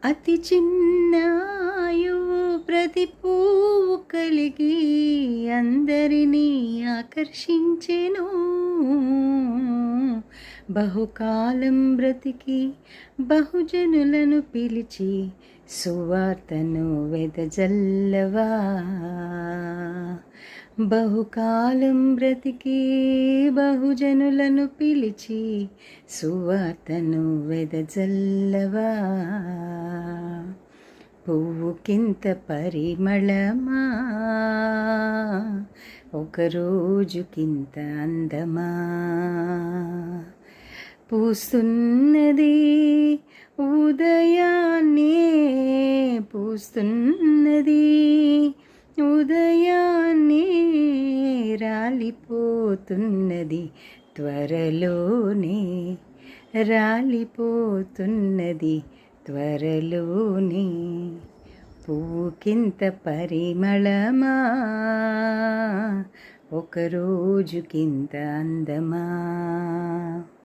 అతి చిన్న ఆయువు ప్రతి పువ్వు కలిగి అందరినీ ఆకర్షించెను. బహుకాలం బ్రతికి బహుజనులను పిలిచి సువార్తను వెదజల్లవా. బహుకాలం బ్రతికి బహుజనులను పిలిచి సువార్తను వెదజల్లవా. పువ్వుకింత పరిమళమా, ఒకరోజుకింత అందమా. పూస్తున్నది ఉదయాన్నే, పూస్తున్నది ఉదయాన్నే, రాలిపోతున్నది త్వరలోనే, రాలిపోతున్నది త్వరలోనే. పువ్వుకింత పరిమళమా, ఒకరోజుకింత అందమా.